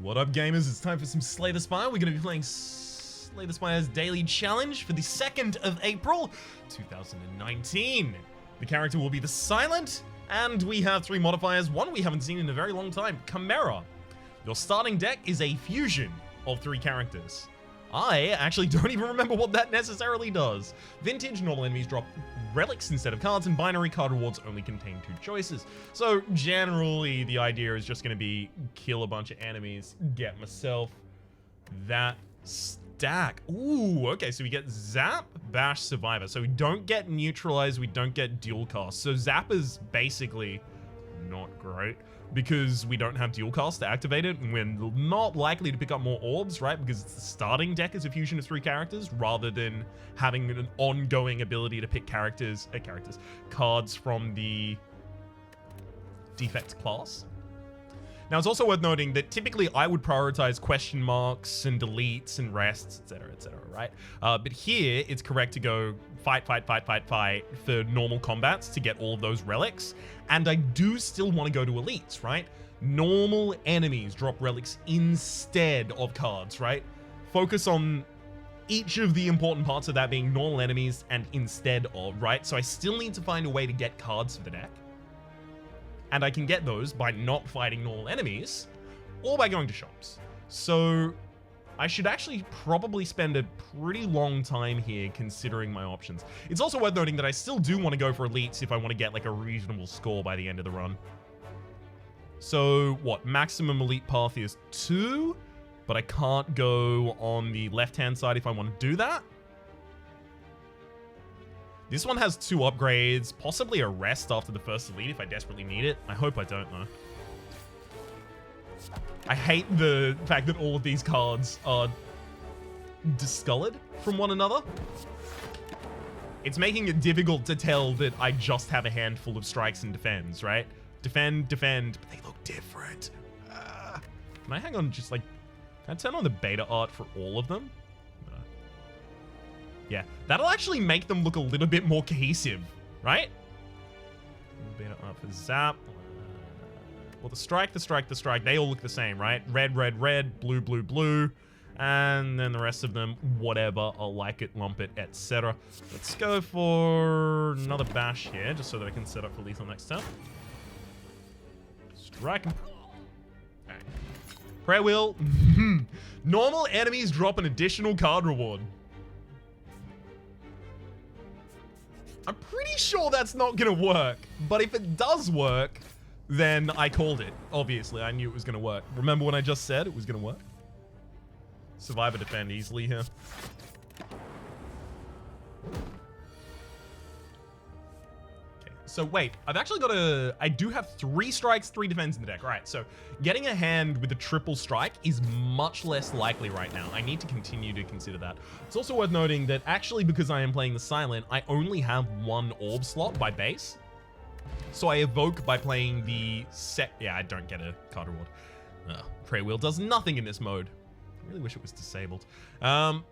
What up, gamers? It's time for some Slay the Spire. We're going to be playing Slay the Spire's daily challenge for the 2nd of April, 2019. The character will be the Silent, and we have 3 modifiers. One we haven't seen in a very long time, Chimera. Your starting deck is a fusion of 3 characters. I actually don't even remember what that necessarily does. Vintage, normal enemies drop relics instead of cards, and binary card rewards only contain 2 choices. So generally, the idea is just going to be kill a bunch of enemies, get myself that stack. Ooh, okay, so we get Zap, Bash, Survivor. So we don't get Neutralize, we don't get Dual Cast. So Zap is basically not great, because we don't have dual cast to activate it, and we're not likely to pick up more orbs, right? Because the starting deck is a fusion of 3 characters, rather than having an ongoing ability to pick cards from the defect class. Now, it's also worth noting that typically I would prioritize question marks and deletes and rests, etc., right? But here, it's correct to go fight for normal combats to get all of those relics. And I do still want to go to elites, right? Normal enemies drop relics instead of cards, right? Focus on each of the important parts of that being normal enemies and instead of, right? So I still need to find a way to get cards for the deck. And I can get those by not fighting normal enemies or by going to shops. So I should actually probably spend a pretty long time here considering my options. It's also worth noting that I still do want to go for elites if I want to get like a reasonable score by the end of the run. So what, maximum elite path is 2, but I can't go on the left-hand side if I want to do that. This one has 2 upgrades, possibly a rest after the first elite if I desperately need it. I hope I don't, though. I hate the fact that all of these cards are discolored from one another. It's making it difficult to tell that I just have a handful of strikes and defends, right? Defend, but they look different. Can I hang on just like... Can I turn on the beta art for all of them? No. Yeah, that'll actually make them look a little bit more cohesive, right? Beta art for Zap. Well, the strike, they all look the same, right? Red, blue, blue, and then the rest of them, whatever, I'll like it, lump it, etc. Let's go for another bash here, just so that I can set up for lethal next turn. Strike and... Alright. Prayer Wheel. Normal enemies drop an additional card reward. I'm pretty sure that's not gonna work, but if it does work, then I called it. Obviously, I knew it was going to work. Remember when I just said it was going to work? Survivor defend easily here. Okay, so wait. I've actually got I do have 3 strikes, 3 defends in the deck. All right, so getting a hand with a triple strike is much less likely right now. I need to continue to consider that. It's also worth noting that actually, because I am playing the Silent, I only have 1 orb slot by base. So I evoke by playing the set. Yeah, I don't get a card reward. Prayer Wheel does nothing in this mode. I really wish it was disabled. I'm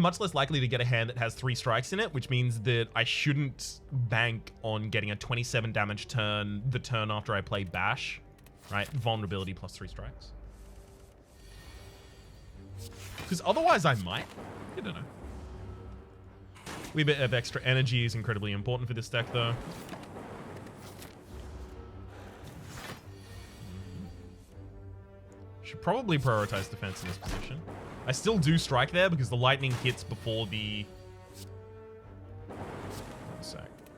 much less likely to get a hand that has 3 strikes in it, which means that I shouldn't bank on getting a 27 damage turn the turn after I play Bash. Right? Vulnerability plus 3 strikes. Because otherwise I might. I don't know. Wee bit of extra energy is incredibly important for this deck, though. Should probably prioritize defense in this position. I still do strike there because the lightning hits before the...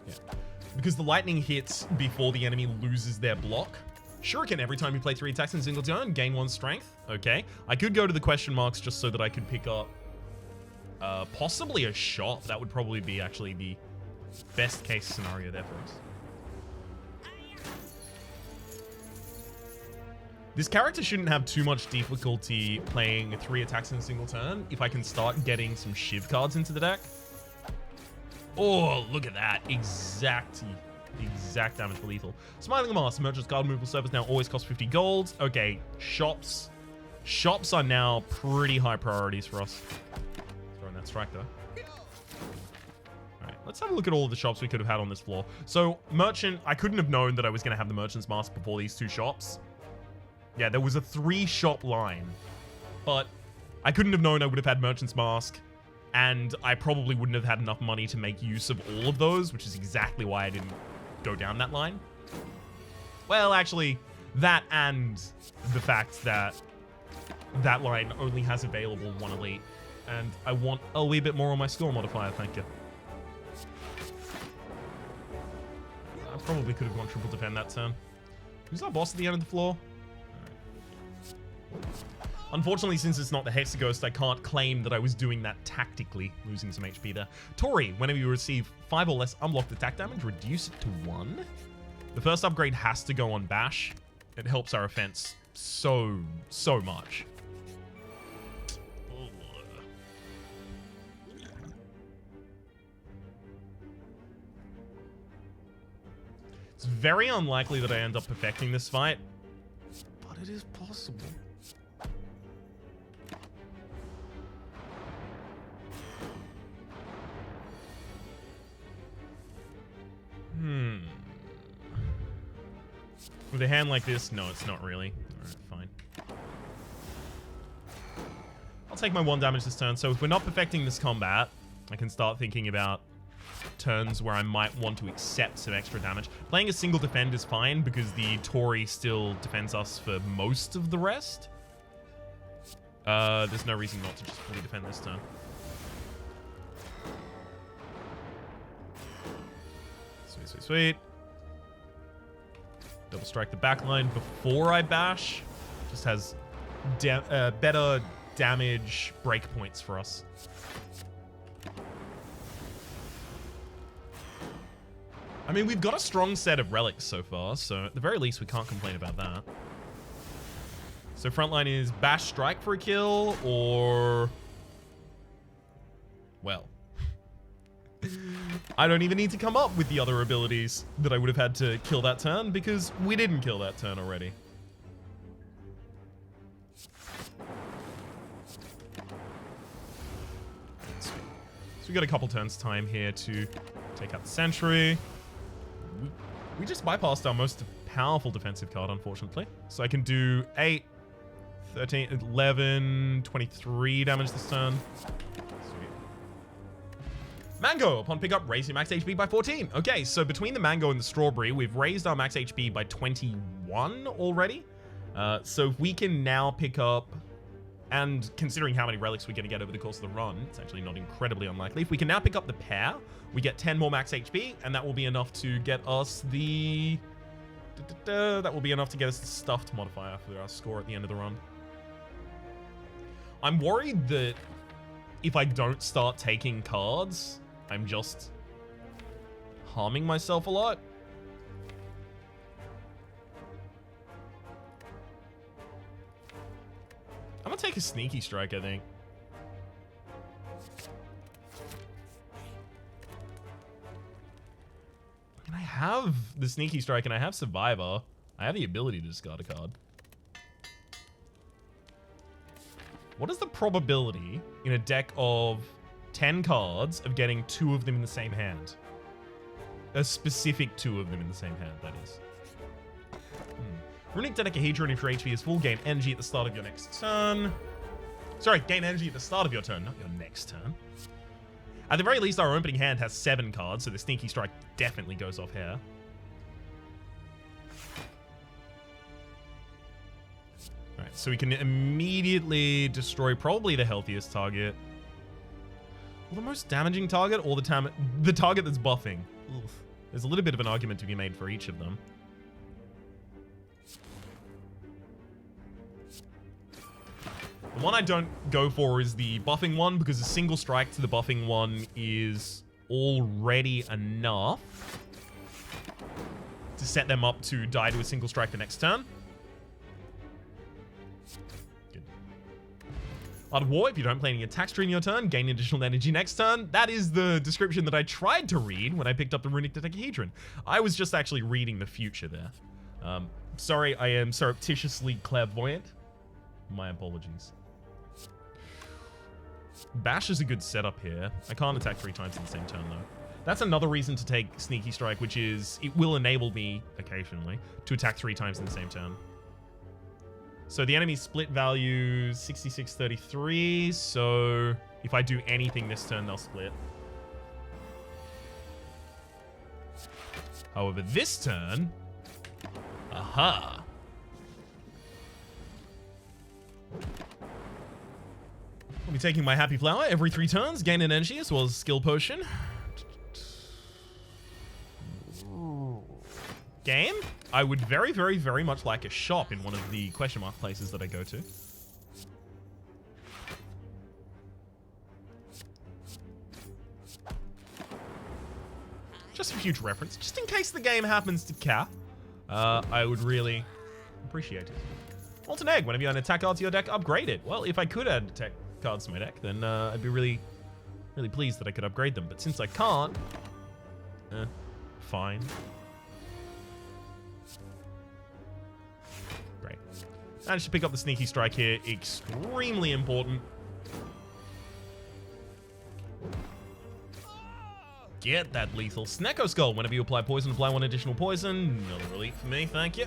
Yeah. Because the lightning hits before the enemy loses their block. Shuriken every time you play 3 attacks in a single turn, gain 1 strength. Okay. I could go to the question marks just so that I could pick up possibly a shot. That would probably be actually the best case scenario there for us. This character shouldn't have too much difficulty playing 3 attacks in a single turn if I can start getting some Shiv cards into the deck. Oh, look at that. Exact damage for lethal. Smiling Mask. Merchant's card removal service now always costs 50 gold. Okay, shops. Shops are now pretty high priorities for us. That strike though. Alright, let's have a look at all of the shops we could have had on this floor. So, Merchant, I couldn't have known that I was going to have the Merchant's Mask before these 2 shops. Yeah, there was a 3-shop line. But I couldn't have known I would have had Merchant's Mask. And I probably wouldn't have had enough money to make use of all of those, which is exactly why I didn't go down that line. Well, actually, that and the fact that that line only has available 1 elite. And I want a wee bit more on my score modifier, thank you. I probably could have gone triple defend that turn. Who's our boss at the end of the floor? Right. Unfortunately, since it's not the Hexaghost, I can't claim that I was doing that tactically, losing some HP there. Tori, whenever you receive 5 or less unblocked attack damage, reduce it to 1. The first upgrade has to go on Bash. It helps our offense so much. It's very unlikely that I end up perfecting this fight, but it is possible. With a hand like this, no, it's not really. Alright, fine. I'll take my 1 damage this turn. So if we're not perfecting this combat, I can start thinking about turns where I might want to accept some extra damage. Playing a single defend is fine because the Tori still defends us for most of the rest. There's no reason not to just fully defend this turn. Sweet, sweet, sweet. Double strike the backline before I bash. Just has better damage breakpoints for us. I mean, we've got a strong set of relics so far, so at the very least we can't complain about that. So frontline is bash strike for a kill, or... well... I don't even need to come up with the other abilities that I would have had to kill that turn, because we didn't kill that turn already. So we got a couple turns time here to take out the sentry. We just bypassed our most powerful defensive card, unfortunately. So I can do 8, 13, 11, 23 damage this turn. Mango, upon pickup, raise your max HP by 14. Okay, so between the mango and the strawberry, we've raised our max HP by 21 already. So if we can now pick up, and considering how many relics we're going to get over the course of the run, it's actually not incredibly unlikely. If we can now pick up the pair, we get 10 more max HP, and that will be enough to get us the... that will be enough to get us the stuffed modifier for our score at the end of the run. I'm worried that if I don't start taking cards, I'm just harming myself a lot. I'm gonna take a sneaky strike, I think. And I have the sneaky strike and I have survivor. I have the ability to discard a card. What is the probability in a deck of 10 cards of getting 2 of them in the same hand? A specific 2 of them in the same hand, that is. Runic Dodecahedron, if your HP is full, gain energy at the start of your next turn. Sorry, gain energy at the start of your turn, not your next turn. At the very least, our opening hand has 7 cards, so the sneaky strike definitely goes off here. Alright, so we can immediately destroy probably the healthiest target. Or the most damaging target, or the target that's buffing. Oof. There's a little bit of an argument to be made for each of them. The one I don't go for is the buffing one, because a single strike to the buffing one is already enough to set them up to die to a single strike the next turn. Good. Art of War, if you don't play any attacks during your turn, gain additional energy next turn. That is the description that I tried to read when I picked up the Runic Dodecahedron. I was just actually reading the future there. Sorry, I am surreptitiously clairvoyant. My apologies. Bash is a good setup here. I can't attack 3 times in the same turn, though. That's another reason to take Sneaky Strike, which is it will enable me, occasionally, to attack 3 times in the same turn. So the enemy split value 66-33. So if I do anything this turn, they'll split. However, this turn, aha. I'll be taking my Happy Flower every 3 turns, gain an energy as well as a skill potion. Game? I would very, very, very much like a shop in one of the question mark places that I go to. Just for future reference, just in case the game happens to cap, I would really appreciate it. Molten Egg, whenever you add an attack card to your deck, upgrade it. Well, if I could add attack cards to my deck, then I'd be really, really pleased that I could upgrade them. But since I can't, fine. Great. Managed to pick up the Sneaky Strike here. Extremely important. Get that lethal Snecko Skull. Whenever you apply poison, apply 1 additional poison. Another relief for me, thank you.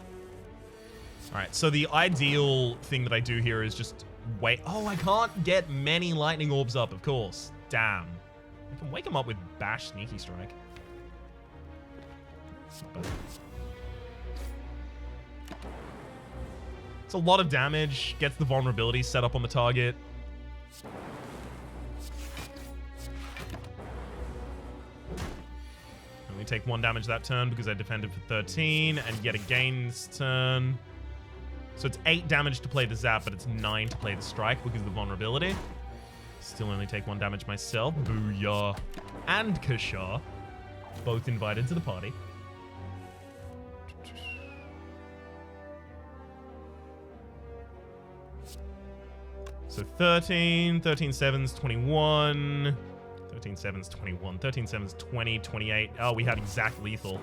Alright, so the ideal thing that I do here is just wait. Oh, I can't get many lightning orbs up, of course. Damn. I can wake them up with Bash Sneaky Strike. It's a lot of damage. Gets the vulnerability set up on the target. Only take 1 damage that turn because I defended for 13, and yet again this turn. So it's 8 damage to play the zap, but it's 9 to play the strike because of the vulnerability. Still only take 1 damage myself. Booyah. And Kashar. Both invited to the party. So 13, 13 7's 21, 13 7's 21, 13 7's 20, 28. Oh, we have exact lethal.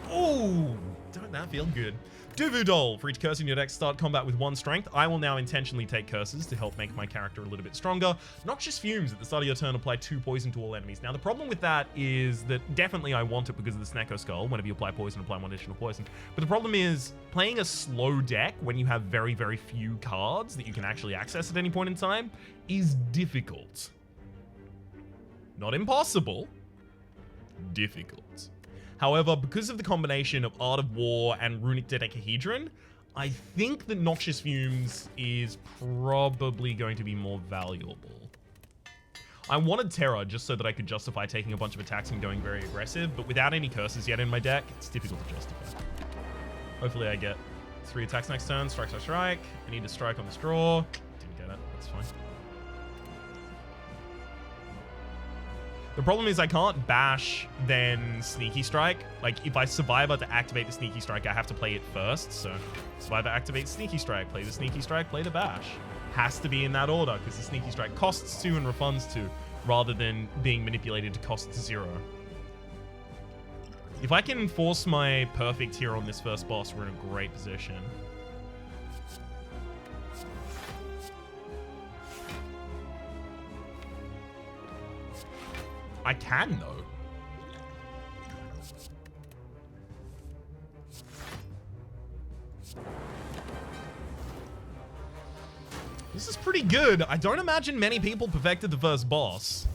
Oh, don't that feel good? Duvu Doll. For each curse in your deck, start combat with 1 strength. I will now intentionally take curses to help make my character a little bit stronger. Noxious Fumes. At the start of your turn, apply 2 poison to all enemies. Now, the problem with that is that definitely I want it because of the Snecko Skull. Whenever you apply poison, apply 1 additional poison. But the problem is, playing a slow deck when you have very, very few cards that you can actually access at any point in time is difficult. Not impossible. Difficult. However, because of the combination of Art of War and Runic Dodecahedron, I think that Noxious Fumes is probably going to be more valuable. I wanted Terror just so that I could justify taking a bunch of attacks and going very aggressive, but without any curses yet in my deck, it's difficult to justify. Hopefully I get 3 attacks next turn. Strike, strike, strike. I need to strike on this draw. Didn't get it. That's fine. The problem is I can't bash, then Sneaky Strike. Like, if I Survivor to activate the Sneaky Strike, I have to play it first. So, Survivor activates Sneaky Strike, play the Sneaky Strike, play the bash. Has to be in that order, because the Sneaky Strike costs 2 and refunds 2, rather than being manipulated to cost 0. If I can force my perfect here on this first boss, we're in a great position. I can, though. This is pretty good. I don't imagine many people perfected the first boss.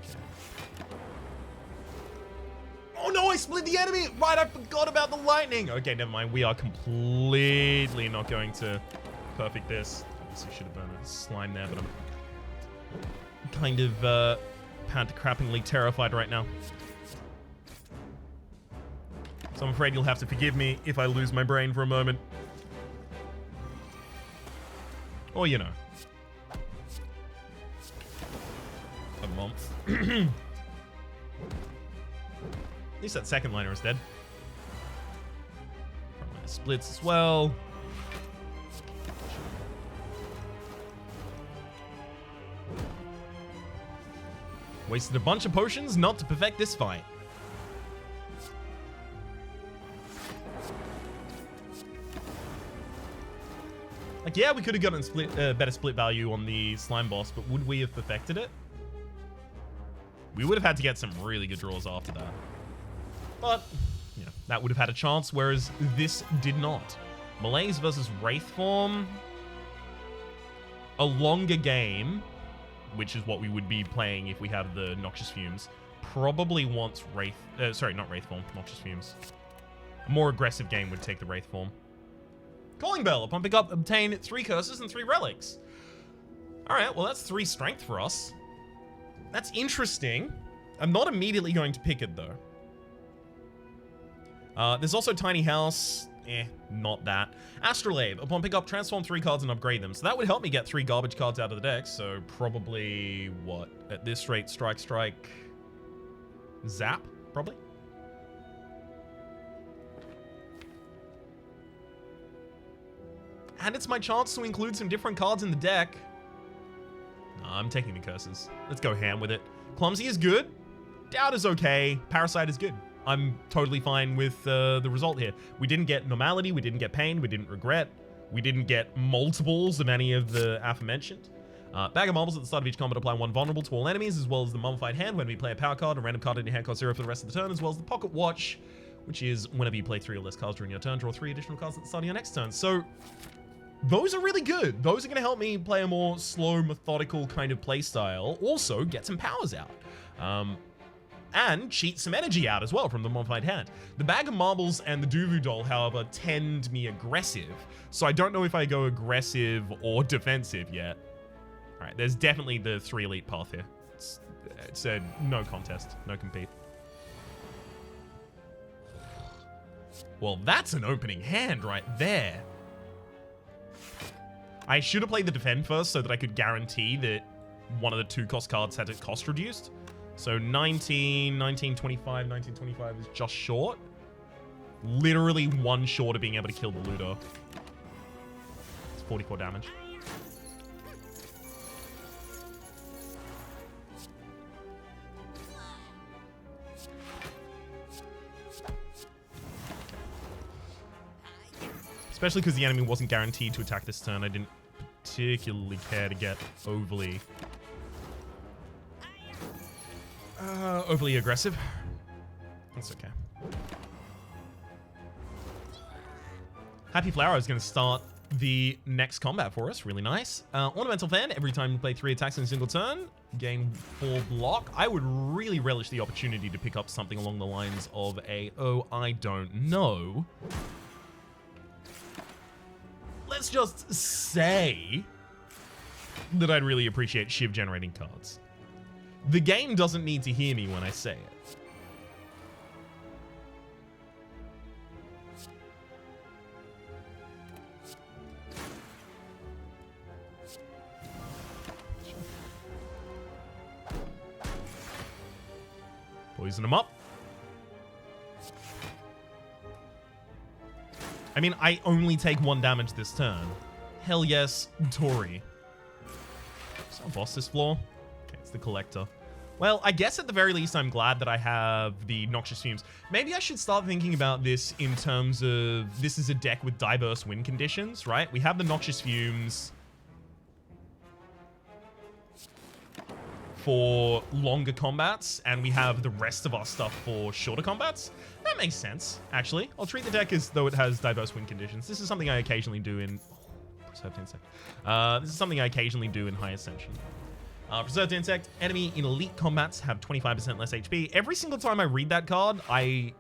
Okay. Oh no, I split the enemy! Right, I forgot about the lightning! Okay, never mind. We are completely not going to perfect this. Obviously should have done a slime there, but I'm kind of pant-crappingly terrified right now. So I'm afraid you'll have to forgive me if I lose my brain for a moment. Or, you know. A month. At least that second liner is dead. Front liner splits as well. Wasted a bunch of potions not to perfect this fight. Like, yeah, we could have gotten better split value on the slime boss, but would we have perfected it? We would have had to get some really good draws after that. But, you know, that would have had a chance, whereas this did not. Malaise versus Wraith form. A longer game, which is what we would be playing if we have the Noxious Fumes, probably wants Wraith... sorry, not Wraith form, Noxious Fumes. A more aggressive game would take the Wraith form. Calling Bell. Upon pickup, obtain 3 curses and 3 relics. Alright, well that's 3 strength for us. That's interesting. I'm not immediately going to pick it though. There's also Tiny House. Not that. Astrolabe. Upon pickup, transform 3 cards and upgrade them. So that would help me get 3 garbage cards out of the deck. So probably, what? At this rate, Strike, Zap, probably. And it's my chance to include some different cards in the deck. No, I'm taking the curses. Let's go ham with it. Clumsy is good. Doubt is okay. Parasite is good. I'm totally fine with the result here. We didn't get Normality, we didn't get Pain, we didn't Regret, we didn't get multiples of any of the aforementioned. Bag of Marbles at the start of each combat, apply 1 vulnerable to all enemies, as well as the Mummified Hand when we play a power card, a random card in your hand costs 0 for the rest of the turn, as well as the Pocket Watch, which is whenever you play 3 or less cards during your turn, draw 3 additional cards at the start of your next turn. So those are really good. Those are going to help me play a more slow, methodical kind of play style. Also, get some powers out. And cheat some energy out as well from the Mummified Hand. The Bag of Marbles and the Duvu Doll, however, tend me aggressive. So I don't know if I go aggressive or defensive yet. All right, there's definitely the 3 elite path here. It's a no contest, no compete. Well, that's an opening hand right there. I should have played the defend first so that I could guarantee that one of the 2 cost cards had its cost reduced. So 19, 1925, 1925 is just short. Literally 1 short of being able to kill the Ludo. It's 44 damage. Especially because the enemy wasn't guaranteed to attack this turn. I didn't particularly care to get overly aggressive. That's okay. Happy Flower is going to start the next combat for us. Really nice. Ornamental Fan. Every time you play 3 attacks in a single turn, gain 4 block. I would really relish the opportunity to pick up something along the lines of a, oh, I don't know. Let's just say that I'd really appreciate Shiv generating cards. The game doesn't need to hear me when I say it. Poison them up. I mean, I only take 1 damage this turn. Hell yes, Tori. Is that a boss this floor? Okay, it's the Collector. Well, I guess at the very least, I'm glad that I have the Noxious Fumes. Maybe I should start thinking about this in terms of this is a deck with diverse win conditions, right? We have the Noxious Fumes for longer combats, and we have the rest of our stuff for shorter combats. That makes sense, actually. I'll treat the deck as though it has diverse win conditions. This is something I occasionally do in... Preserved Insect. This is something I occasionally do in High Ascension. Preserved Insect, enemy in elite combats have 25% less HP. Every single time I read that card, I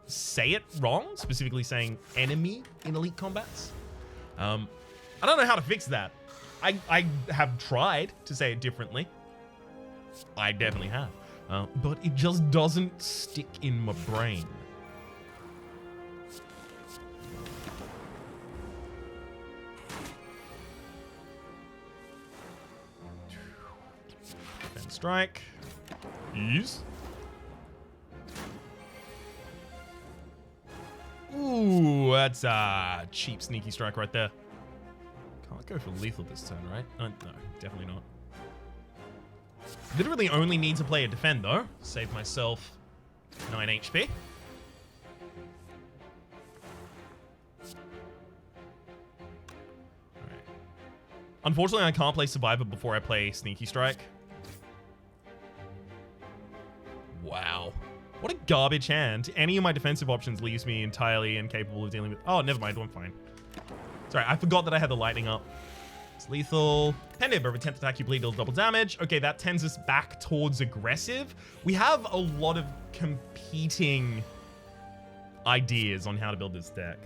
say it wrong, specifically saying enemy in elite combats. I don't know how to fix that. I have tried to say it differently. I definitely have. But it just doesn't stick in my brain. Defend strike. Use. Ooh, that's a cheap sneaky strike right there. Can't go for lethal this turn, right? No, definitely not. Literally only need to play a defend though. Save myself 9 HP. Alright. Unfortunately, I can't play Survivor before I play Sneaky Strike. Wow. What a garbage hand. Any of my defensive options leaves me entirely incapable of dealing with... Oh, never mind. I'm fine. Sorry, I forgot that I had the lightning up. It's lethal. Penib, every 10th attack you bleed deals double damage. Okay, that tends us back towards aggressive. We have a lot of competing ideas on how to build this deck.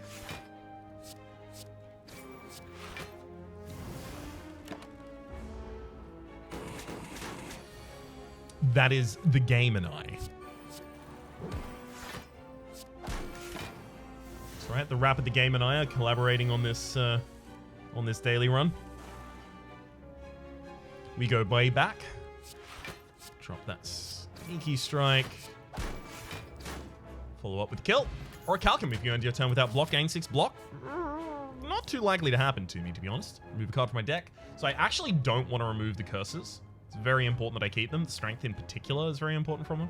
That is the game and I. That's right, the Rapid, the game and I are collaborating on this daily run. We go way back. Drop that sneaky strike. Follow up with kill. Or a Calcum if you end your turn without block, gain 6 block. Not too likely to happen to me, to be honest. Remove a card from my deck. So I actually don't want to remove the curses. It's very important that I keep them. The strength in particular is very important from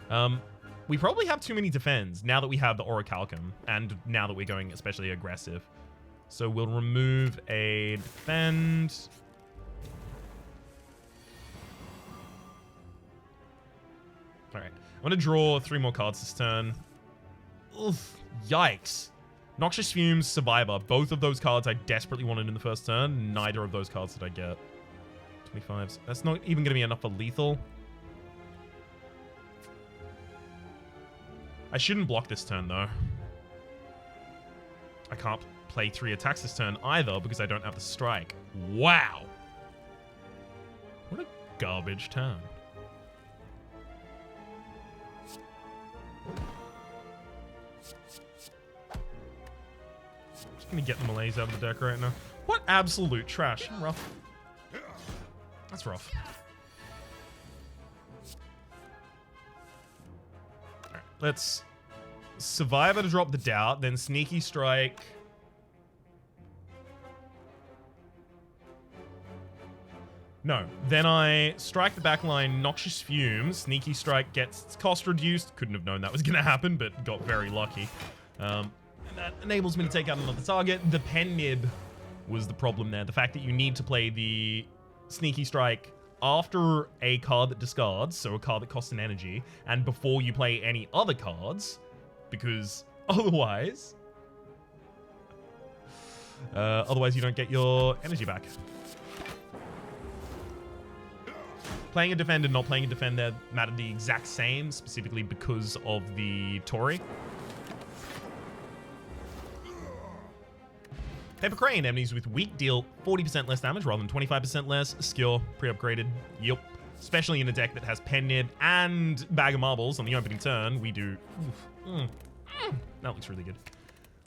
them. We probably have too many defends now that we have the Orichalcum, and now that we're going especially aggressive. So we'll remove a defend. Alright. I'm going to draw 3 more cards this turn. Oof. Yikes. Noxious Fumes, Survivor. Both of those cards I desperately wanted in the first turn. Neither of those cards did I get. 25s. That's not even going to be enough for lethal. I shouldn't block this turn, though. I can't play 3 attacks this turn either because I don't have the strike. Wow. What a garbage turn. Just going to get the Malaise out of the deck right now. What absolute trash. Rough. That's rough. Alright, let's Survivor to drop the Doubt, then Sneaky Strike. No, then I strike the backline, Noxious Fumes. Sneaky Strike gets its cost reduced. Couldn't have known that was going to happen, but got very lucky. And that enables me to take out another target. The Pen Nib was the problem there. The fact that you need to play the Sneaky Strike after a card that discards, so a card that costs an energy, and before you play any other cards, because otherwise you don't get your energy back. Playing a defend and not playing a defend there mattered the exact same, specifically because of the Tori. Paper Crane, enemies with weak deal 40% less damage rather than 25% less. Skill, pre-upgraded. Yup. Especially in a deck that has Pen Nib and Bag of Marbles on the opening turn, we do... That looks really good.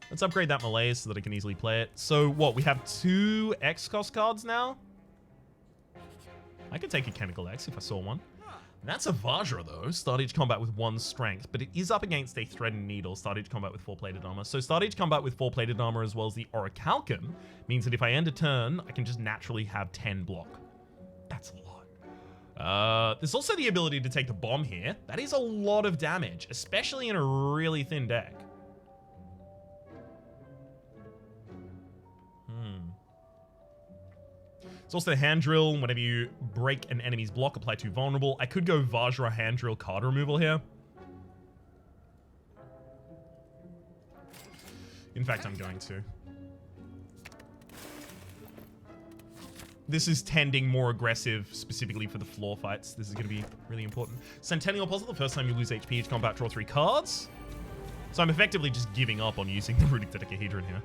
Let's upgrade that Malaise so that I can easily play it. So what, we have 2 X-Cost cards now? I could take a Chemical X if I saw one. That's a Vajra, though. Start each combat with 1 strength, but it is up against a Threatened Needle. Start each combat with 4-plated armor. So start each combat with 4-plated armor as well as the Orichalcum means that if I end a turn, I can just naturally have 10 block. That's a lot. There's also the ability to take the bomb here. That is a lot of damage, especially in a really thin deck. It's also the Hand Drill. Whenever you break an enemy's block, apply 2 vulnerable. I could go Vajra Hand Drill card removal here. In fact, I'm going to. This is tending more aggressive, specifically for the floor fights. This is going to be really important. Centennial Puzzle, the first time you lose HP each combat, draw 3 cards. So I'm effectively just giving up on using the Runic Dodecahedron here.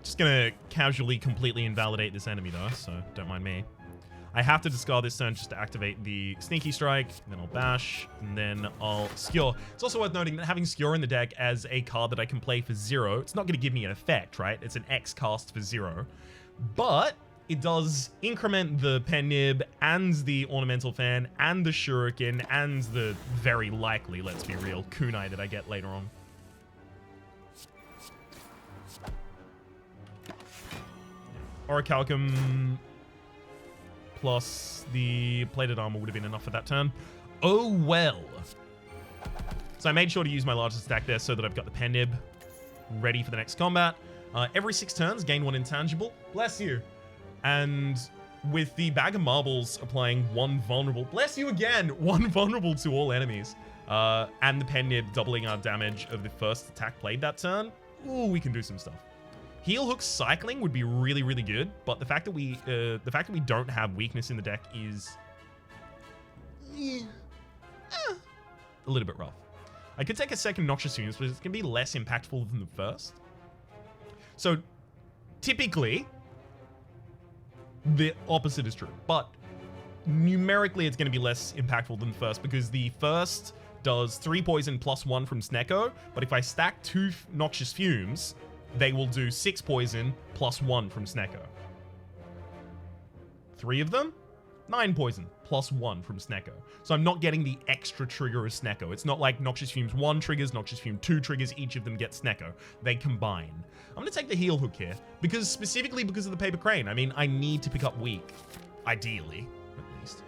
Just gonna casually completely invalidate this enemy though, so don't mind me. I have to discard this turn just to activate the Sneaky Strike, then I'll Bash, and then I'll Skewer. It's also worth noting that having Skewer in the deck as a card that I can play for 0, it's not going to give me an effect, right? It's an X cast for 0. But it does increment the Pen Nib and the Ornamental Fan and the Shuriken and the very likely, let's be real, Kunai that I get later on. Orichalcum plus the plated armor would have been enough for that turn. Oh well. So I made sure to use my largest attack there so that I've got the Pen Nib ready for the next combat. Every 6 turns, gain 1 intangible. Bless you. And with the bag of marbles applying one vulnerable, bless you again, one vulnerable to all enemies, and the pen nib doubling our damage of the first attack played that turn, ooh, we can do some stuff. Heal hook cycling would be really, really good, but the fact that we don't have weakness in the deck is a little bit rough. I could take a second Noxious Fumes, but it's going to be less impactful than the first. So, typically, the opposite is true. But, numerically, it's going to be less impactful than the first, because the first does 3 poison plus 1 from Snecko, but if I stack 2 Noxious Fumes, they will do 6 poison plus 1 from Snecko. 3 of them? 9 poison plus 1 from Snecko. So I'm not getting the extra trigger of Snecko. It's not like Noxious Fumes 1 triggers, Noxious Fume 2 triggers, each of them get Snecko. They combine. I'm going to take the heal hook here, specifically because of the Paper Crane. I mean, I need to pick up weak, ideally, at least.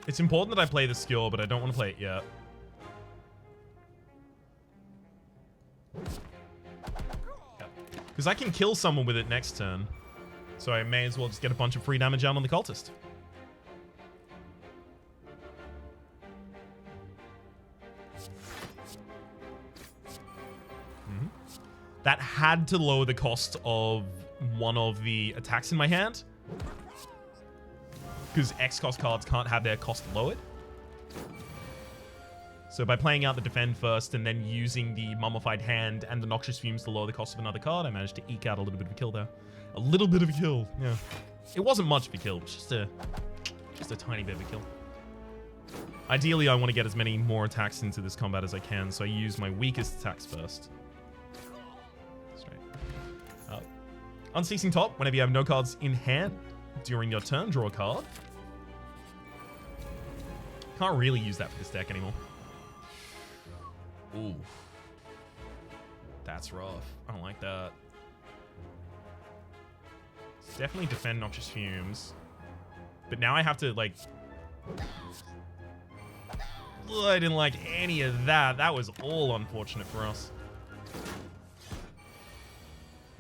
It's important that I play the skill, but I don't want to play it yet. Because I can kill someone with it next turn. So I may as well just get a bunch of free damage out on the cultist. That had to lower the cost of one of the attacks in my hand, because X cost cards can't have their cost lowered. So by playing out the defend first and then using the Mummified Hand and the Noxious Fumes to lower the cost of another card, I managed to eke out a little bit of a kill there. A little bit of a kill, yeah. It wasn't much of a kill, it was just a tiny bit of a kill. Ideally, I want to get as many more attacks into this combat as I can, so I use my weakest attacks first. Straight. Unceasing Top, whenever you have no cards in hand during your turn, draw a card. Can't really use that for this deck anymore. Ooh. That's rough. I don't like that. Definitely defend Noxious Fumes. But now I have to, like... Ugh, I didn't like any of that. That was all unfortunate for us.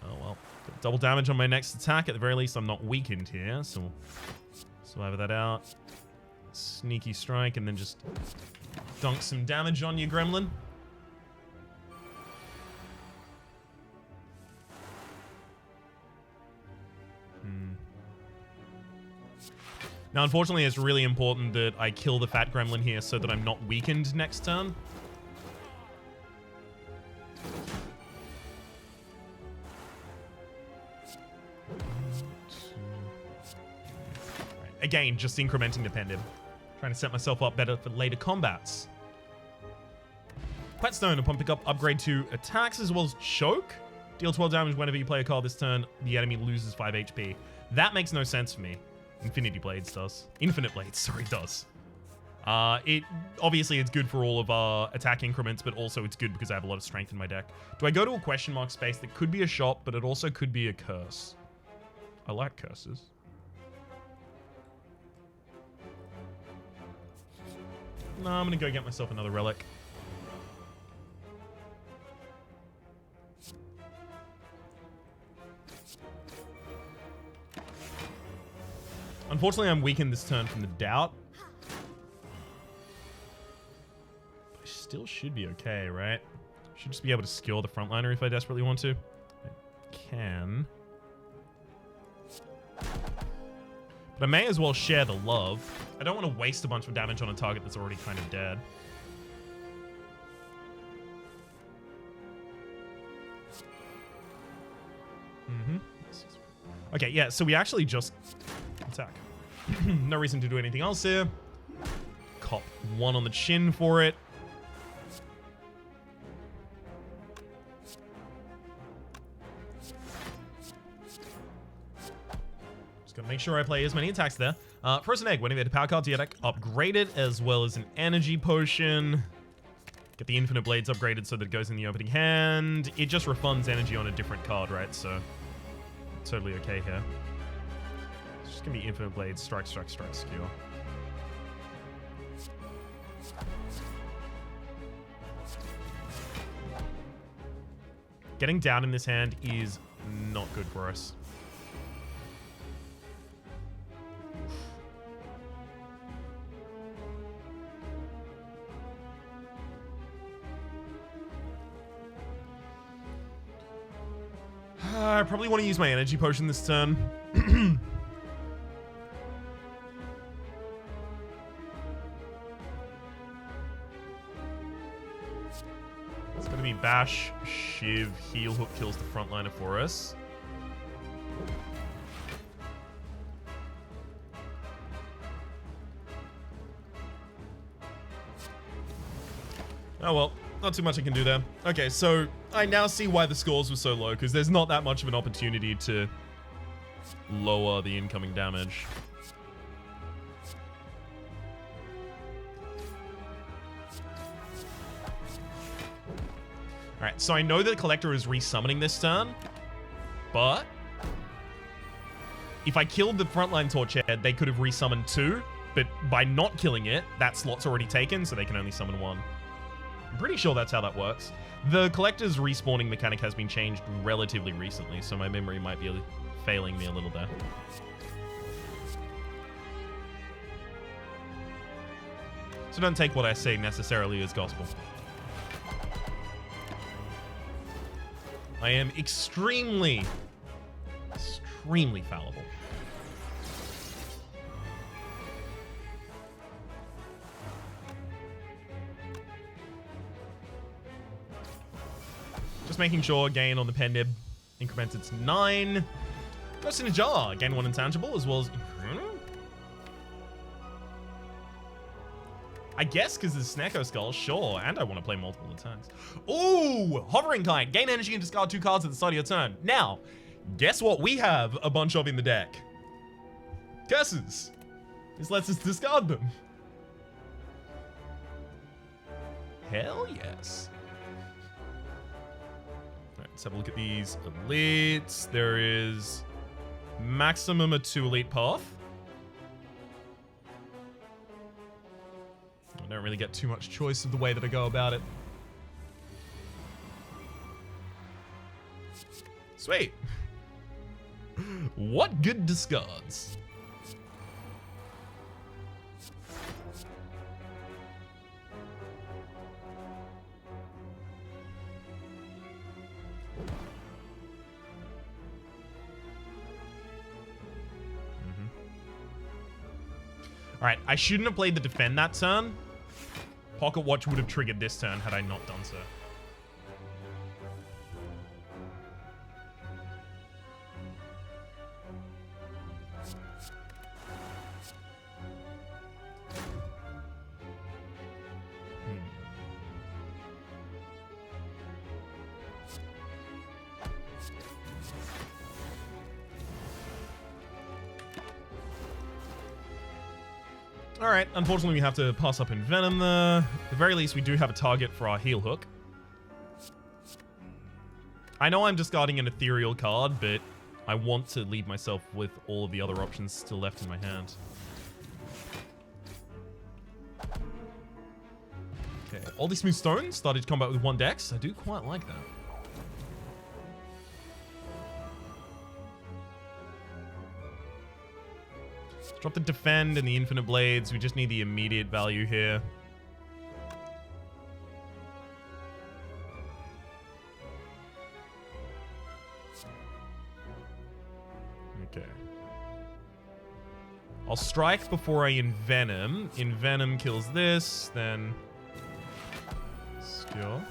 Oh, well. Got double damage on my next attack. At the very least, I'm not weakened here. So we'll survive that out. Sneaky strike, and then just dunk some damage on you, Gremlin. Now, unfortunately, it's really important that I kill the fat gremlin here so that I'm not weakened next turn. Right. Again, just incrementing the pendant. Trying to set myself up better for later combats. Whetstone, upon pickup, upgrade to attacks as well as choke. Deal 12 damage whenever you play a card this turn. The enemy loses 5 HP. That makes no sense for me. Infinity Blades does. Infinite Blades, sorry, does. Obviously, it's good for all of our attack increments, but also it's good because I have a lot of strength in my deck. Do I go to a question mark space that could be a shot, but it also could be a curse? I like curses. No, I'm gonna go get myself another relic. Unfortunately, I'm weakened this turn from the Doubt. I still should be okay, right? Should just be able to skill the frontliner if I desperately want to. I can. But I may as well share the love. I don't want to waste a bunch of damage on a target that's already kind of dead. Okay, yeah, so we actually just attack. No reason to do anything else here. Cop 1 on the chin for it. Just gotta make sure I play as many attacks there. Frozen Egg, whenever you have a power card to your deck, upgrade it, as well as an energy potion. Get the Infinite Blades upgraded so that it goes in the opening hand. It just refunds energy on a different card, right? So, totally okay here. It's just gonna be Infinite Blades, strike, strike, strike, skewer. Getting down in this hand is not good for us. I probably want to use my energy potion this turn. It's going to be Bash, Shiv, Heal Hook kills the frontliner for us. Oh well, not too much I can do there. Okay, so I now see why the scores were so low, because there's not that much of an opportunity to lower the incoming damage. Alright, so I know that Collector is resummoning this turn, but if I killed the frontline Torchhead, they could have resummoned 2, but by not killing it, that slot's already taken, so they can only summon 1. I'm pretty sure that's how that works. The Collector's respawning mechanic has been changed relatively recently, so my memory might be failing me a little there. So don't take what I say necessarily as gospel. I am extremely fallible. Just making sure gain on the pen nib increments it's 9. Ghost in a jar, gain 1 intangible as well as... I guess because it's Snecko Skull, sure, and I want to play multiple attacks. Ooh, Hovering Kite, gain energy and discard 2 cards at the start of your turn. Now, guess what we have a bunch of in the deck? Curses. This lets us discard them. Hell yes. Let's have a look at these elites. There is maximum a 2 elite path. I don't really get too much choice of the way that I go about it. Sweet. What good discards? Alright, I shouldn't have played the defend that turn. Pocket Watch would have triggered this turn had I not done so. Alright, unfortunately we have to pass up Envenom there. At the very least, we do have a target for our Heal Hook. I know I'm discarding an ethereal card, but I want to leave myself with all of the other options still left in my hand. Okay, all these smooth stones started combat with 1 dex. I do quite like that. Drop the defend and the infinite blades. We just need the immediate value here. Okay. I'll strike before I envenom. Envenom kills this, then skill.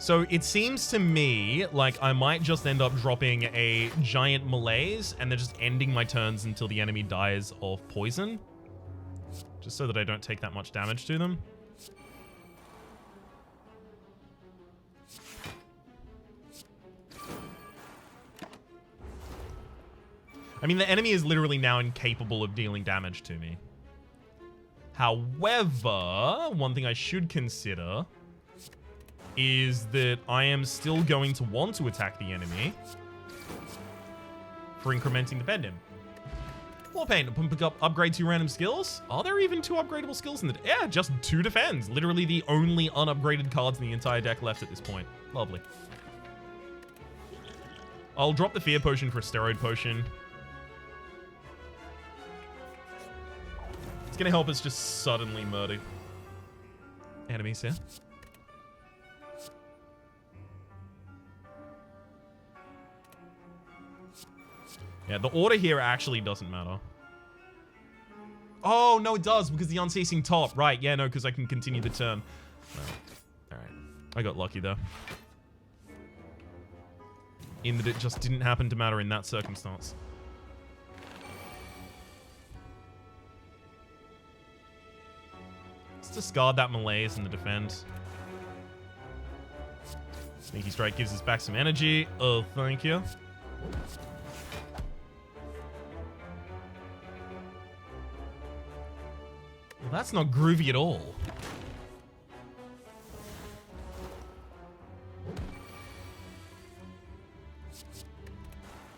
So it seems to me like I might just end up dropping a giant malaise and then just ending my turns until the enemy dies of poison. Just so that I don't take that much damage to them. I mean, the enemy is literally now incapable of dealing damage to me. However, one thing I should consider is that I am still going to want to attack the enemy for incrementing the pendant. Warpaint, pick up upgrade 2 random skills. Are there even 2 upgradable skills in the... Yeah, just 2 defends. Literally the only unupgraded cards in the entire deck left at this point. Lovely. I'll drop the Fear Potion for a Steroid Potion. It's gonna help us just suddenly murder enemies here. Yeah, the order here actually doesn't matter. Oh, no, it does, because the Unceasing Top. Right, yeah, no, because I can continue the turn. No. Alright. I got lucky, though. In that it just didn't happen to matter in that circumstance. Let's discard that Malaise in the defend. Sneaky Strike gives us back some energy. Oh, thank you. Well, that's not groovy at all.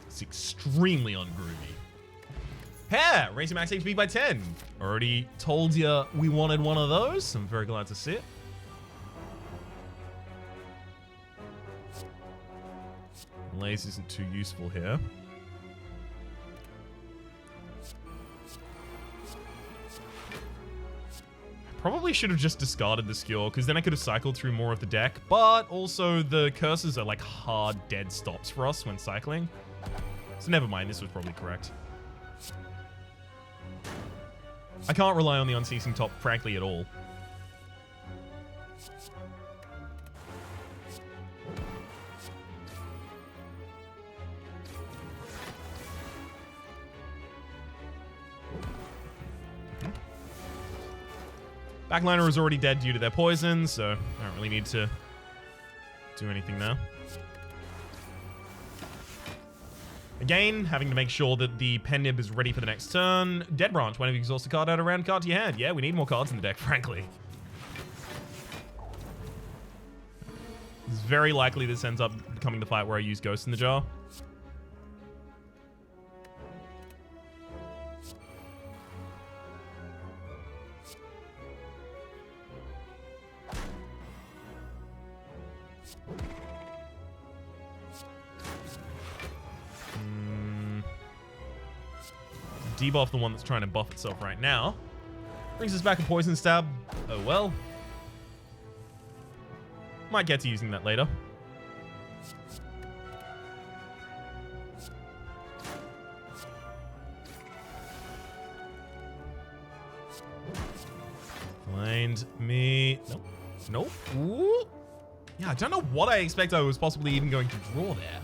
It's extremely ungroovy. Hair! Raising max HP by 10. Already told you we wanted one of those. I'm very glad to see it. Malaise isn't too useful here. Probably should have just discarded the skill, because then I could have cycled through more of the deck, but also the curses are like hard dead stops for us when cycling. So never mind, this was probably correct. I can't rely on the Unceasing Top, frankly, at all. Backliner is already dead due to their poison, so I don't really need to do anything there. Again, having to make sure that the Pen Nib is ready for the next turn. Dead Branch, whenever you exhaust a card, add a random card to your hand. Yeah, we need more cards in the deck, frankly. It's very likely this ends up becoming the fight where I use Ghost in the Jar. Debuff the one that's trying to buff itself right now. Brings us back a Poison Stab. Oh well. Might get to using that later. Find me. Nope. Nope. Ooh. Yeah, I don't know what I expect I was possibly even going to draw there.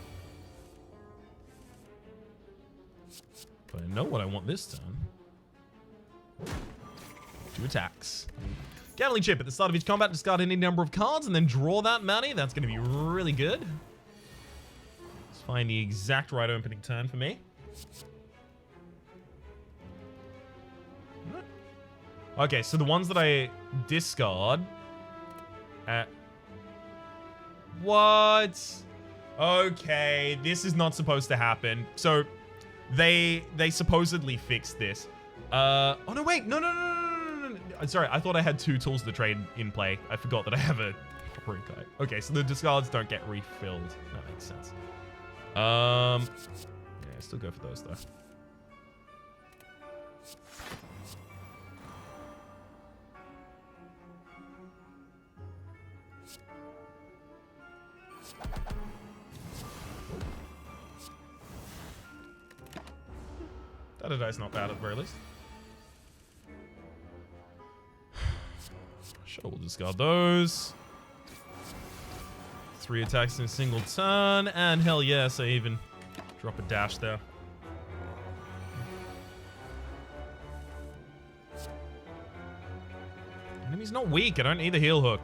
But I know what I want this turn. 2 attacks. Gambling Chip. At the start of each combat, discard any number of cards and then draw that money. That's going to be really good. Let's find the exact right opening turn for me. Okay, so the ones that I discard... What? Okay, this is not supposed to happen. So... They supposedly fixed this. Oh no, wait, no. Sorry, I thought I had 2 tools to trade in play. I forgot that I have a Operating Kite. Okay, so the discards don't get refilled. That makes sense. Yeah, still go for those though. That dice not bad at the very least. Sure, we'll discard those. 3 attacks in a single turn, and hell yes, I even drop a dash there. Enemy's not weak, I don't need the heal hook.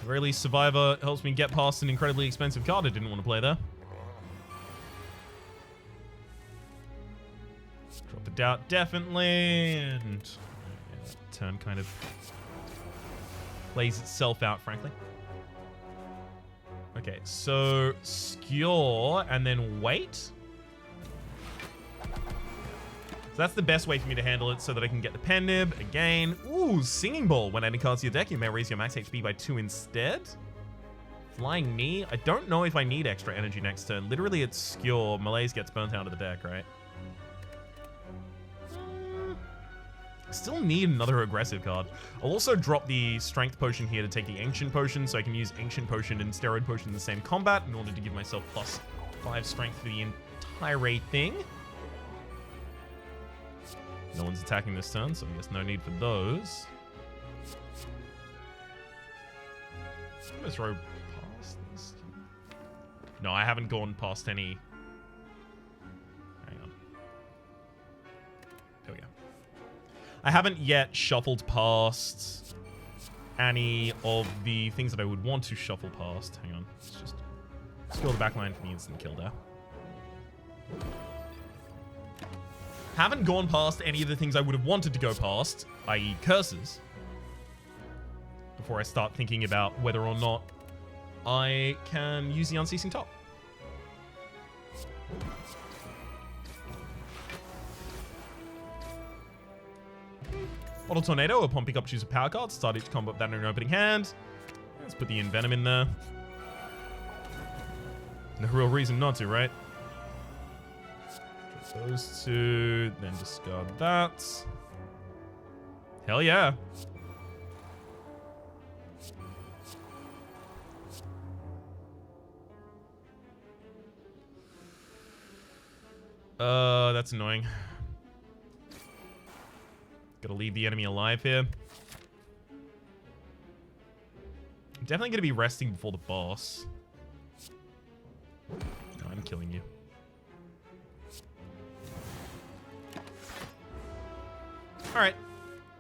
the very least, Survivor helps me get past an incredibly expensive card I didn't want to play there. Drop the doubt, definitely. And yeah, turn kind of plays itself out, frankly. Okay, so Skewer and then wait. So that's the best way for me to handle it so that I can get the pen nib again. Ooh, Singing Ball. When adding cards to your deck, you may raise your max HP by 2 instead. Flying Knee. I don't know if I need extra energy next turn. Literally, it's Skewer. Malaise gets burnt out of the deck, right? Still need another aggressive card. I'll also drop the Strength Potion here to take the Ancient Potion, so I can use Ancient Potion and Steroid Potion in the same combat in order to give myself +5 strength for the entire thing. No one's attacking this turn, so I guess no need for those. I'm gonna throw past this. No, I haven't gone past any. Hang on. There we go. I haven't yet shuffled past any of the things that I would want to shuffle past. Hang on. Let's just kill the backline for the instant kill there. Haven't gone past any of the things I would have wanted to go past, i.e. curses, before I start thinking about whether or not I can use the Unceasing Top. Bottle Tornado. Upon pickup, choose a power card. Start each combo with that in an opening hand. Let's put the Envenom in there. No real reason not to, right? Those two, then discard that. Hell yeah. That's annoying. Gotta leave the enemy alive here. I'm definitely gonna be resting before the boss. No, I'm killing you. Alright,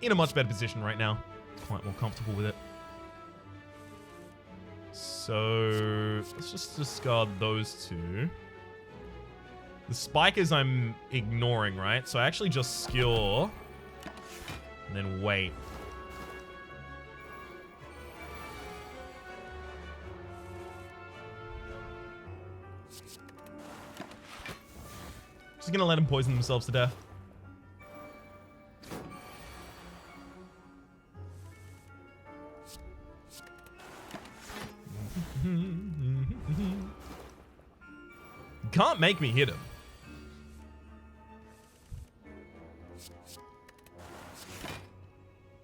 in a much better position right now. Quite more comfortable with it. So, let's just discard those two. The spikers I'm ignoring, right? So I actually just Skewer, and then wait. Just gonna let them poison themselves to death. Can't make me hit him.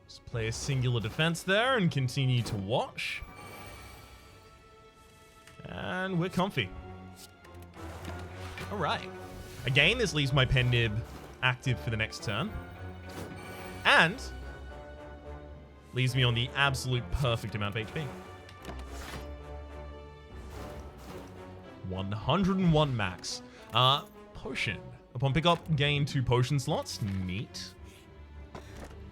Just play a singular defense there and continue to watch. And we're comfy. Alright. Again, this leaves my pen nib active for the next turn. And leaves me on the absolute perfect amount of HP. 101 max. Potion. Upon pickup, gain 2 potion slots. Neat.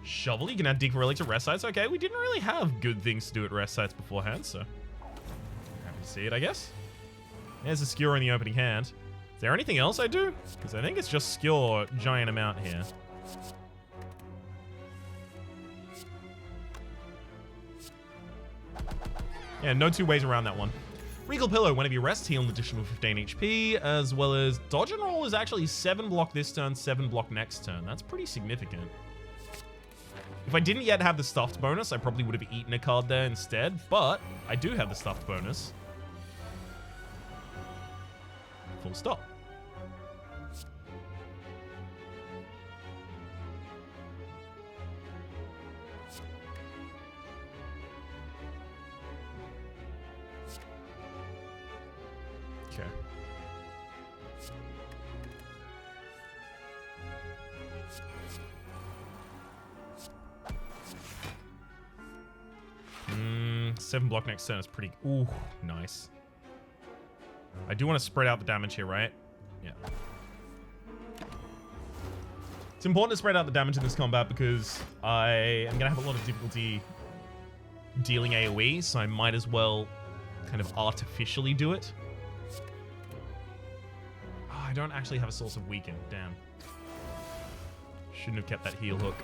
Shovel. You can add Deep Relic to rest sites. Okay, we didn't really have good things to do at rest sites beforehand, so happy to see it, I guess. There's a Skewer in the opening hand. Is there anything else I do? Because I think it's just Skewer giant amount here. Yeah, no two ways around that one. Regal Pillow, whenever you rest, heal an additional 15 HP, as well as Dodge and Roll is actually 7 block this turn, 7 block next turn. That's pretty significant. If I didn't yet have the Stuffed bonus, I probably would have eaten a card there instead, but I do have the Stuffed bonus. Full stop. Okay. Seven block next turn is pretty... Ooh, nice. I do want to spread out the damage here, right? Yeah. It's important to spread out the damage in this combat because I am going to have a lot of difficulty dealing AoE, so I might as well kind of artificially do it. Oh, I don't actually have a source of weaken. Damn. Shouldn't have kept that heal hook.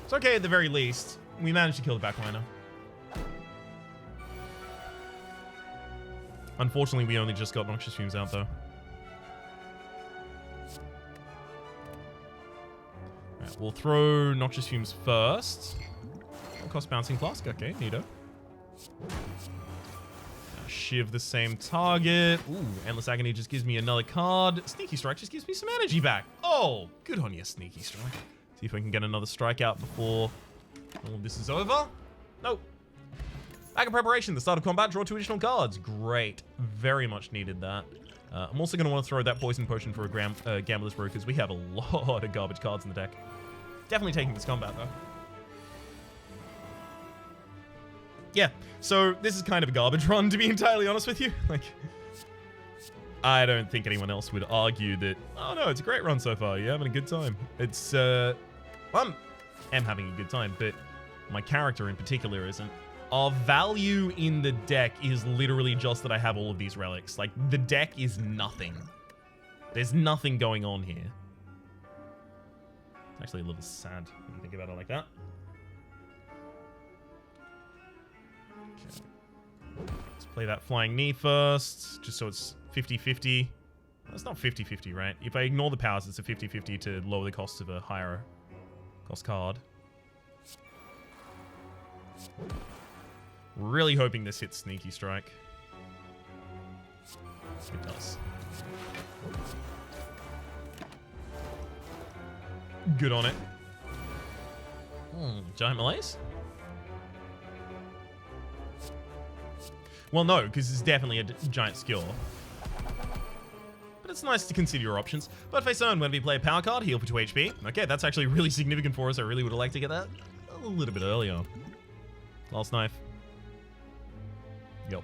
It's okay at the very least. We managed to kill the backliner. Unfortunately, we only just got Noxious Fumes out, though. Alright, we'll throw Noxious Fumes first. Cost Bouncing Flask. Okay, neato. Shiv the same target. Ooh, Endless Agony just gives me another card. Sneaky Strike just gives me some energy back. Oh, good on you, Sneaky Strike. See if we can get another strike out before all of this is over. Nope. Back in preparation, the start of combat, draw 2 additional cards. Great. Very much needed that. I'm also going to want to throw that Poison Potion for a Gambler's Brew because we have a lot of garbage cards in the deck. Definitely taking this combat, though. Yeah, so this is kind of a garbage run, to be entirely honest with you. Like, I don't think anyone else would argue that, oh no, it's a great run so far. You're having a good time. It's, well, I'm having a good time, but my character in particular isn't. Our value in the deck is literally just that I have all of these relics. Like, the deck is nothing. There's nothing going on here. It's actually a little sad when you think about it like that. Okay. Let's play that Flying Knee first, just so it's 50-50. That's not 50-50, right? If I ignore the powers, it's a 50-50 to lower the cost of a higher cost card. Really hoping this hits Sneaky Strike. It does. Good on it. Giant Malaise? Well, no, because it's definitely a giant skill. But it's nice to consider your options. But face on, when we play a power card, heal for 2 HP. Okay, that's actually really significant for us. I really would have liked to get that a little bit earlier. Last Knife. Yep.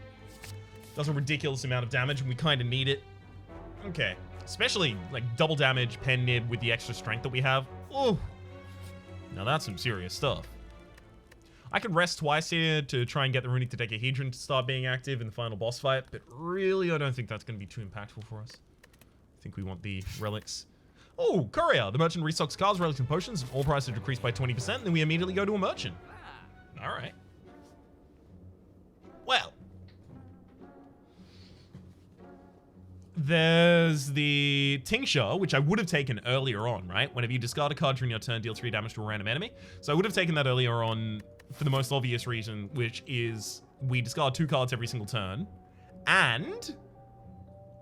Does a ridiculous amount of damage, and we kind of need it. Okay. Especially, like, double damage, pen nib with the extra strength that we have. Oh. Now that's some serious stuff. I could rest twice here to try and get the Runic Dodecahedron to start being active in the final boss fight, but really I don't think that's going to be too impactful for us. I think we want the relics. Oh, Courier! The merchant restocks cards, relics, and potions. All prices are decreased by 20%, and then we immediately go to a merchant. Alright. Well. There's the Tincture, which I would have taken earlier on, right? Whenever you discard a card during your turn, deal 3 damage to a random enemy. So I would have taken that earlier on for the most obvious reason, which is we discard 2 cards every single turn. And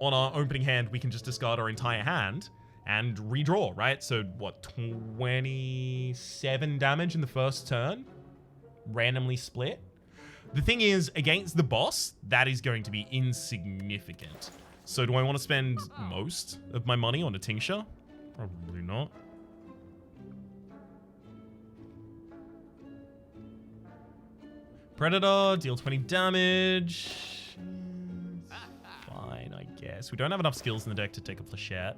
on our opening hand, we can just discard our entire hand and redraw, right? So what, 27 damage in the first turn? Randomly split? The thing is, against the boss, that is going to be insignificant. So do I want to spend most of my money on a Tincture? Probably not. Predator, deal 20 damage. Fine, I guess. We don't have enough skills in the deck to take a Flechette.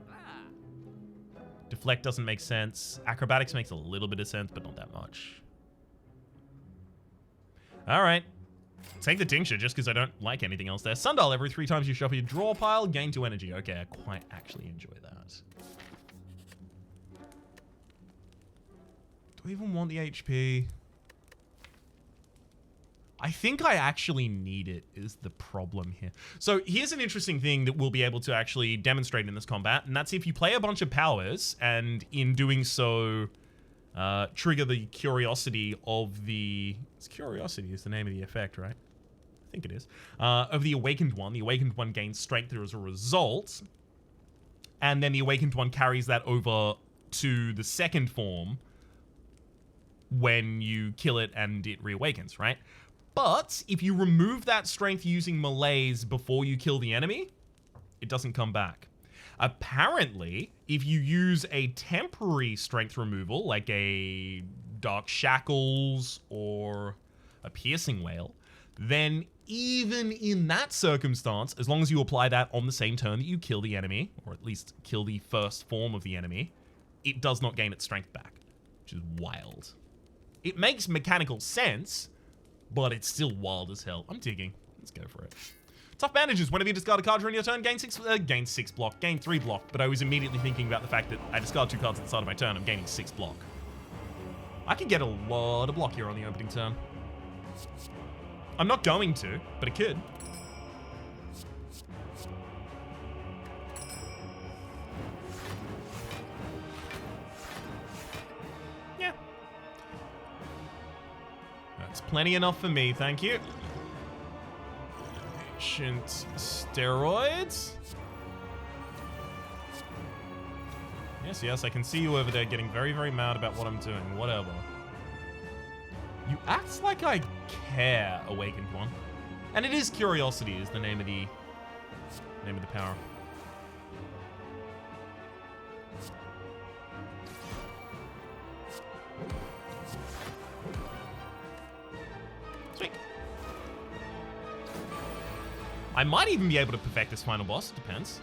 Deflect doesn't make sense. Acrobatics makes a little bit of sense, but not that much. Alright. Take the Tincture just because I don't like anything else there. Sundial, every 3 times you shuffle your draw pile, gain 2 energy. Okay, I quite actually enjoy that. Do I even want the HP? I think I actually need it, is the problem here. So here's an interesting thing that we'll be able to actually demonstrate in this combat, and that's if you play a bunch of powers, and in doing so, trigger the Curiosity of the... Curiosity is the name of the effect, right? I think it is. Of the Awakened One. The Awakened One gains strength as a result. And then the Awakened One carries that over to the second form when you kill it and it reawakens, right? But if you remove that strength using Malaise before you kill the enemy, it doesn't come back. Apparently, if you use a temporary strength removal, like a Dark Shackles or a Piercing Wail, then even in that circumstance, as long as you apply that on the same turn that you kill the enemy, or at least kill the first form of the enemy, it does not gain its strength back, which is wild. It makes mechanical sense, but it's still wild as hell. I'm digging. Let's go for it. Tough bandages. Whenever you discard a card during your turn, gain 6 block, gain 3 block. But I was immediately thinking about the fact that I discard 2 cards at the start of my turn. I'm gaining 6 block. I can get a lot of block here on the opening turn. I'm not going to, but it could. Yeah. That's plenty enough for me, thank you. Ancient steroids. Yes, I can see you over there getting very, very mad about what I'm doing. Whatever. You act like I care, Awakened One. And it is Curiosity is the name of the power. Sweet. I might even be able to perfect this final boss, depends.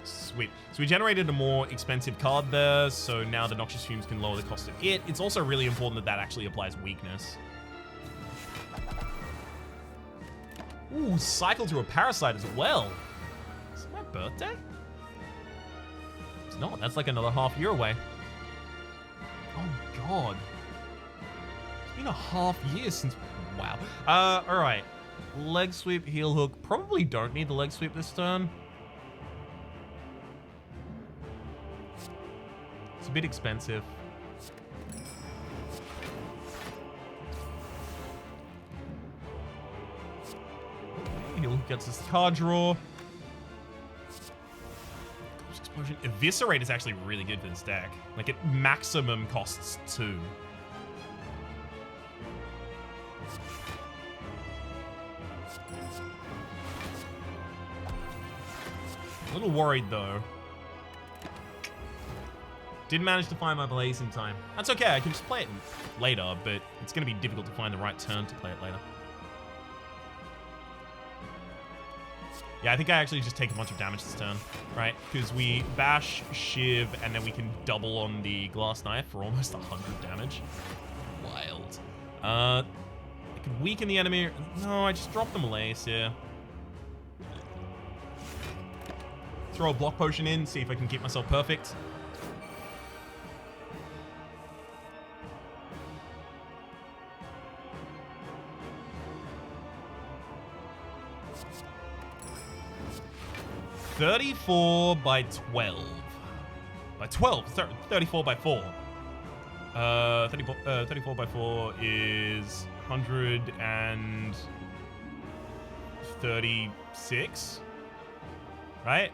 Sweet. So we generated a more expensive card there, so now the Noxious Fumes can lower the cost of it. It's also really important that that actually applies weakness. Ooh, cycle through a Parasite as well. Is it my birthday? It's not. That's like another half year away. Oh, God. It's been a half year since... Wow. Alright. Leg sweep, heel hook. Probably don't need the leg sweep this turn. It's a bit expensive. He'll get us card draw. Explosion. Eviscerate is actually really good for this deck. Like, it maximum costs 2. A little worried, though. Didn't manage to find my Blaze in time. That's okay, I can just play it later, but it's going to be difficult to find the right turn to play it later. Yeah, I think I actually just take a bunch of damage this turn, right? Because we bash, shiv, and then we can double on the glass knife for almost 100 damage. Wild. I could weaken the enemy. No, I just dropped the Malaise here. Throw a block potion in, see if I can keep myself perfect. $34 by 12. By 12? 34 by 4. 34 by 4 is 136. Right?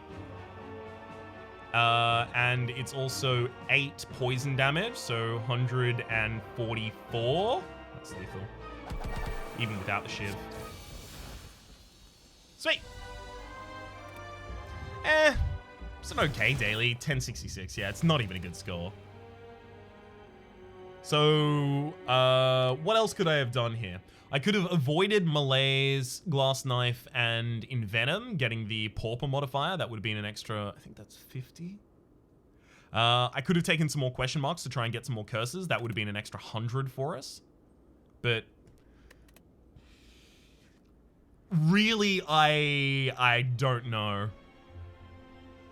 And it's also 8 poison damage, so 144. That's lethal. Even without the shiv. Sweet! It's an okay daily. 1066. Yeah, it's not even a good score. So, what else could I have done here? I could have avoided Malaise, Glass Knife, and Envenom, getting the Pauper modifier. That would have been an extra, I think that's 50. I could have taken some more question marks to try and get some more curses. That would have been an extra 100 for us. But really, I don't know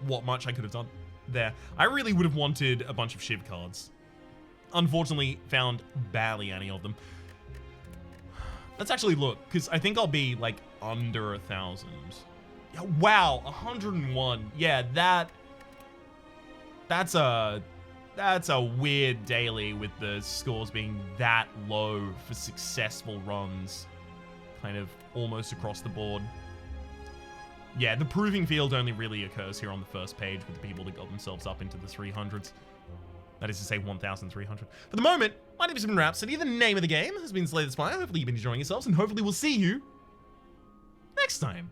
what much I could have done there. I really would have wanted a bunch of Shiv cards. Unfortunately, found barely any of them. Let's actually look, because I think I'll be, like, under 1,000. Yeah, wow, 101. Yeah, that's a weird daily with the scores being that low for successful runs. Kind of almost across the board. Yeah, the proving field only really occurs here on the first page with the people that got themselves up into the 300s. That is to say 1,300. For the moment, my name has been Rhapsody. The name of the game has been Slay the Spire. Hopefully you've been enjoying yourselves, and hopefully we'll see you next time.